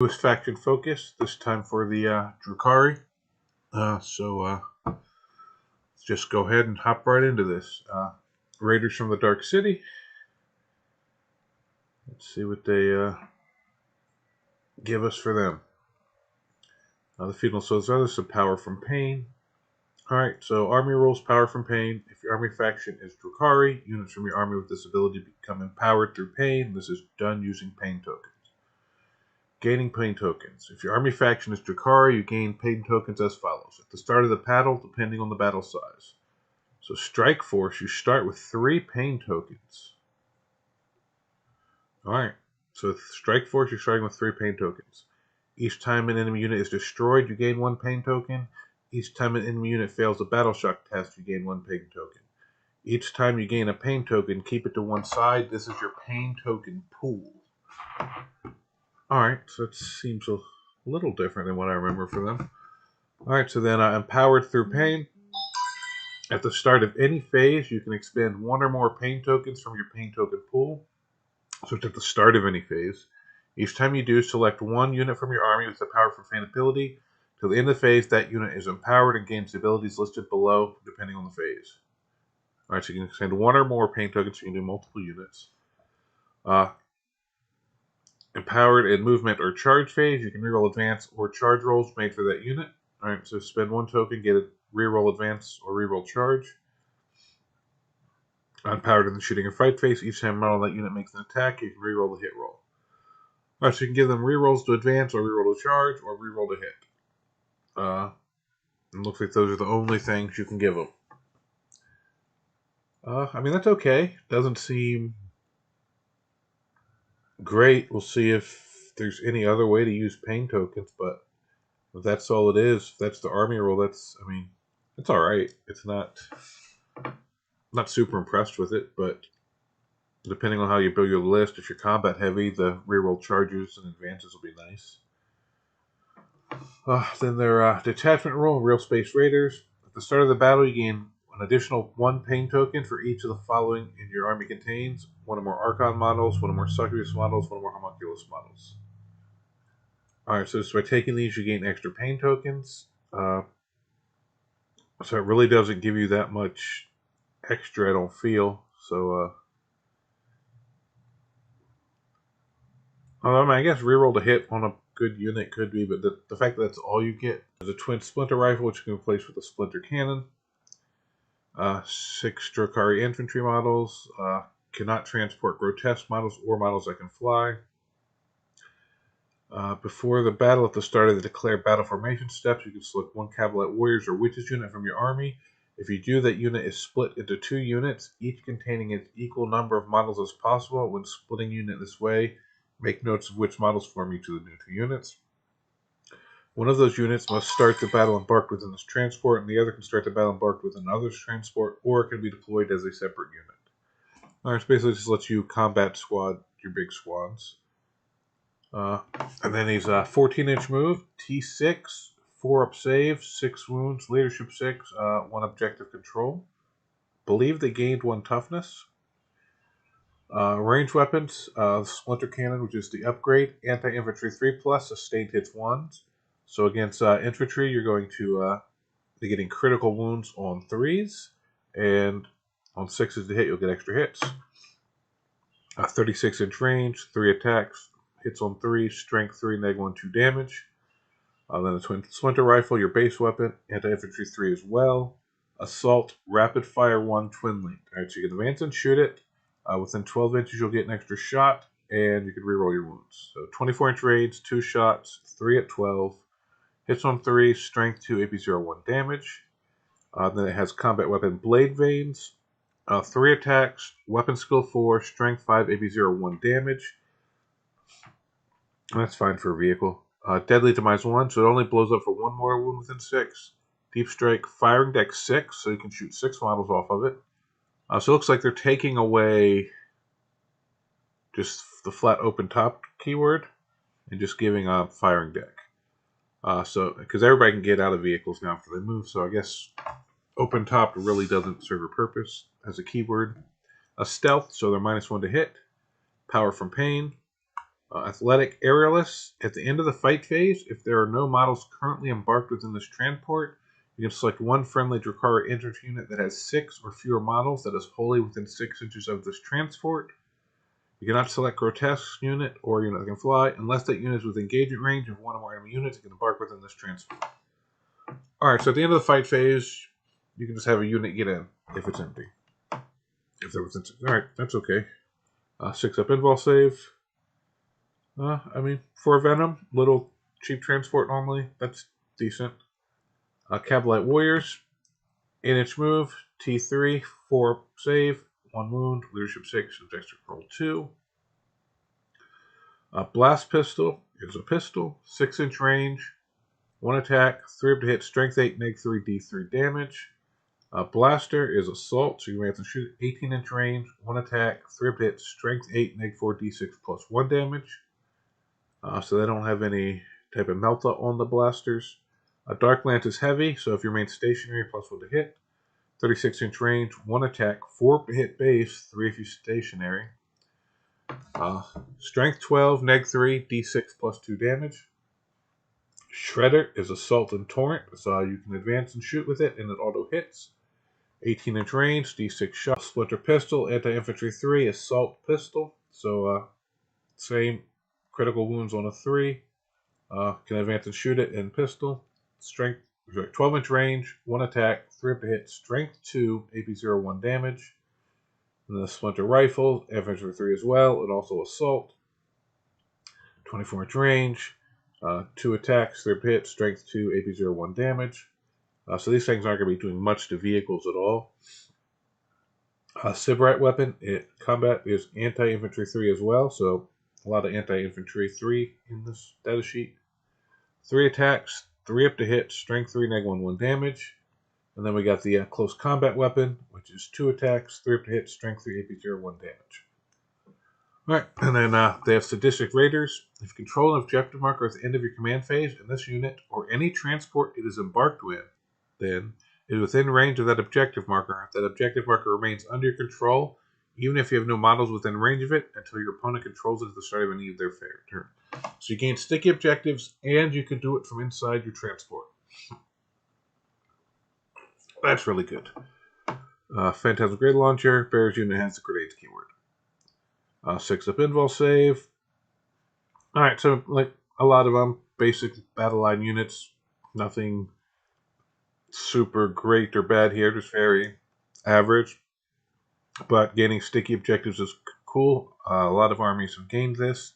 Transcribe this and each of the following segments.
Newest faction focus, this time for the Drukhari. Let's just go ahead and hop right into this. Raiders from the Dark City. Let's see what they give us for them. The Feudal Souls others, some power from pain. Alright, so army rules, power from pain. If your army faction is Drukhari, units from your army with this ability become empowered through pain. This is done using pain tokens. Gaining pain tokens. If your army faction is Drukhari, you gain pain tokens as follows. At the start of the battle, depending on the battle size. So Strike Force, you start with 3 pain tokens. Alright, so with Strike Force, you're starting with 3 pain tokens. Each time an enemy unit is destroyed, you gain 1 pain token. Each time an enemy unit fails a battle shock test, you gain 1 pain token. Each time you gain a pain token, keep it to one side. This is your pain token pool. Alright, so it seems a little different than what I remember for them. Alright, so then empowered through pain. At the start of any phase, you can expend 1 or more pain tokens from your pain token pool. So it's at the start of any phase. Each time you do, select 1 unit from your army with the power from pain ability. Till the end of the phase, that unit is empowered and gains the abilities listed below, depending on the phase. Alright, so you can expend 1 or more pain tokens, so you can do multiple units. Empowered in movement or charge phase, you can reroll advance or charge rolls made for that unit. Alright, so spend 1 token, get a reroll advance or reroll charge. Empowered in the shooting or fight phase, each time a model that unit makes an attack, you can reroll the hit roll. Alright, so you can give them rerolls to advance or reroll to charge or reroll to hit. It looks like those are the only things you can give them. I mean, that's okay. Doesn't seem great. We'll see if there's any other way to use pain tokens, but if that's all it is, if that's the army rule, it's alright. It's not super impressed with it, but depending on how you build your list, if you're combat heavy, the reroll charges and advances will be nice. Then their detachment rule, Real Space Raiders. At the start of the battle, you gain an additional 1 pain token for each of the following in your army contains. 1 or more Archon models, 1 or more Succubus models, 1 or more Homunculus models. Alright, so by taking these, you gain extra pain tokens. So it really doesn't give you that much extra, I don't feel. So, I guess reroll to hit on a good unit could be, but the fact that that's all you get is a twin splinter rifle, which you can replace with a splinter cannon. 6 Drukhari infantry models. Cannot transport grotesque models or models that can fly. Before the battle, at the start of the declared battle formation steps, you can select 1 Cavalette Warriors or Witches unit from your army. If you do, that unit is split into 2 units, each containing an equal number of models as possible. When splitting unit this way, make notes of which models form each of the new 2 units. One of those units must start the battle embarked within this transport, and the other can start the battle embarked with another's transport, or it can be deployed as a separate unit. Alright, so basically just lets you combat squad your big squads. And then he's a 14-inch move, T6, 4 up save, 6 wounds, leadership 6, 1 objective control. Believe they gained 1 toughness. Range weapons, Splinter Cannon, which is the upgrade, Anti-Infantry 3+, sustained hits 1s. So against infantry, you're going to be getting critical wounds on 3s, and on 6s to hit, you'll get extra hits. 36-inch range, 3 attacks, hits on 3, strength 3, -1, 2 damage. Then the twin splinter rifle, your base weapon, anti-infantry 3 as well. Assault, rapid fire 1, twin linked. Alright, so you can advance and shoot it. Within 12 inches, you'll get an extra shot, and you can reroll your wounds. So 24-inch range, 2 shots, 3 at 12. Hits on 3, strength 2, AP01 damage. Then it has combat weapon blade veins. 3 attacks, weapon skill 4, strength 5, AP01 damage. That's fine for a vehicle. Deadly demise 1, so it only blows up for 1 mortal wound within 6. Deep strike, firing deck 6, so you can shoot 6 models off of it. So it looks like they're taking away just the flat open top keyword and just giving a firing deck. So because everybody can get out of vehicles now after they move, so I guess open top really doesn't serve a purpose as a keyword. A stealth, so they're -1 to hit. Power from pain. Athletic Aerialists. At the end of the fight phase, if there are no models currently embarked within this transport, you can select one friendly Drukhari infantry unit that has 6 or fewer models that is wholly within 6 inches of this transport. You cannot select Grotesque unit or unit that can fly unless that unit is within engagement range of one or more enemy units that can embark within this transport. Alright, so at the end of the fight phase, you can just have a unit get in if it's empty. If there was empty. Alright, that's okay. 6 up invul save. For Venom, little cheap transport normally. That's decent. Cavalite Warriors, 8-inch move, T3, 4 save, 1 wound, leadership 6, objective roll 2. Blast Pistol is a pistol, 6-inch range, 1 attack, 3 up to hit, strength 8, neg 3, d3 damage. Blaster is assault, so you may have to shoot 18-inch range, 1 attack, 3 up to hit, strength 8, neg 4, d6 plus 1 damage. So they don't have any type of melta on the blasters. Dark Lance is heavy, so if you remain stationary, plus 1 to hit. 36-inch range, 1 attack, 4 to hit base, 3 if you're stationary. Strength 12, neg 3, d6 plus 2 damage. Shredder is assault and torrent, so you can advance and shoot with it, and it auto hits. 18-inch range, d6 shot. Splinter pistol, anti-infantry 3, assault pistol, so same critical wounds on a 3. Can advance and shoot it in pistol. Strength 12-inch range, 1 attack, 3 up to hit, strength 2, AP 1 damage. And the Splinter rifle, infantry 3 as well, and also assault. 24-inch range, 2 attacks, 3 up to hit, strength 2, AP 1 damage. So these things aren't going to be doing much to vehicles at all. Sybarite weapon, combat is anti-infantry 3 as well, so a lot of anti-infantry 3 in this data sheet. 3 attacks, 3 up to hit, strength 3, neg 1 damage. And then we got the close combat weapon, which is 2 attacks, 3 up to hit, strength 3, AP 1 damage. Alright, and then they have Sadistic Raiders. If you control an objective marker at the end of your command phase, and this unit, or any transport it is embarked with, then is within range of that objective marker. If that objective marker remains under your control, even if you have no models within range of it, until your opponent controls it at the start of any of their fair turn. So you gain sticky objectives, and you can do it from inside your transport. That's really good. Phantasm Grenade Launcher. Bears unit has the grenades keyword. 6 up invul save. Alright, so like a lot of them, basic battle line units. Nothing super great or bad here, just very average. But gaining sticky objectives is cool. A lot of armies have gained this.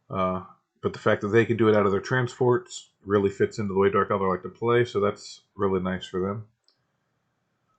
But the fact that they can do it out of their transports really fits into the way Dark Elder like to play, so that's really nice for them.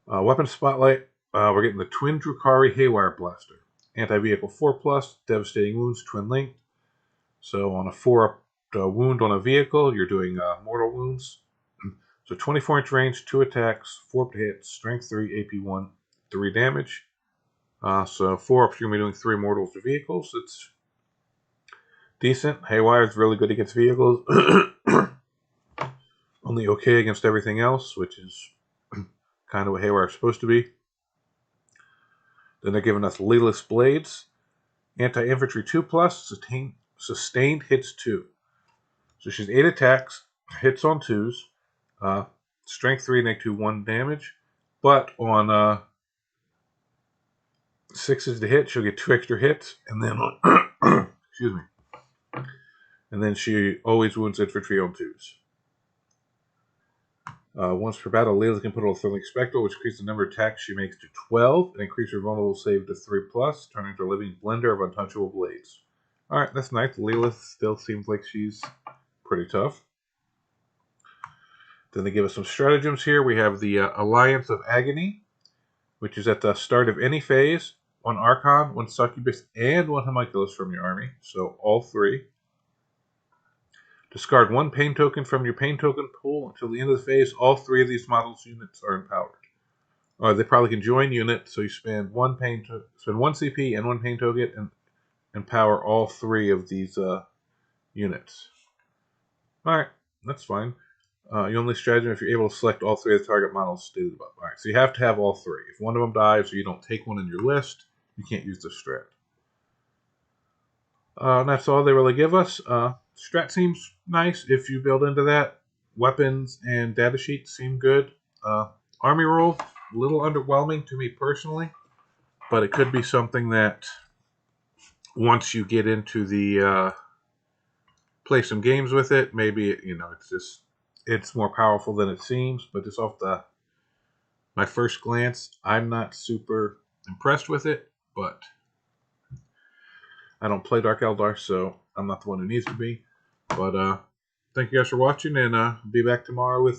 Weapon Spotlight, we're getting the Twin Drukhari Haywire Blaster. Anti-vehicle 4+, devastating wounds, twin linked. So on a 4 wound on a vehicle, you're doing mortal wounds. So 24-inch range, 2 attacks, 4 to hit, strength 3, AP 1, 3 damage. So 4 ups, you're going to be doing 3 mortals to vehicles. It's decent. Haywire is really good against vehicles. Only okay against everything else, which is kind of what Haywire is supposed to be. Then they're giving us Leeless Blades. Anti-infantry 2+, sustained hits 2. So she's 8 attacks, hits on 2s, strength 3, neg 2, 1 damage. But on 6s to hit, she'll get 2 extra hits, and then on excuse me. And then she always wounds infantry on 2s. Once per battle, Leela can put on a Thrilling Spectral, which increases the number of attacks she makes to 12, and increases her vulnerable save to 3+, turning into a living blender of untouchable blades. Alright, that's nice. Leela still seems like she's pretty tough. Then they give us some stratagems here. We have the Alliance of Agony, which is at the start of any phase. 1 Archon, 1 Succubus, and 1 Homunculus from your army. So all 3. Discard 1 pain token from your pain token pool until the end of the phase. All 3 of these models units are empowered. They probably can join unit, so you spend 1 CP and 1 pain token and empower all 3 of these units. Alright, that's fine. You only stratagem if you're able to select all 3 of the target models stated above. Alright, so you have to have all 3. If one of them dies or you don't take one in your list, you can't use the strat. That's all they really give us. Strat seems nice if you build into that. Weapons and data sheets seem good. Army roll, a little underwhelming to me personally, but it could be something that once you get into the play some games with it, maybe it's more powerful than it seems. But just off my first glance, I'm not super impressed with it. But I don't play Dark Eldar, so I'm not the one who needs to be. But thank you guys for watching, and be back tomorrow with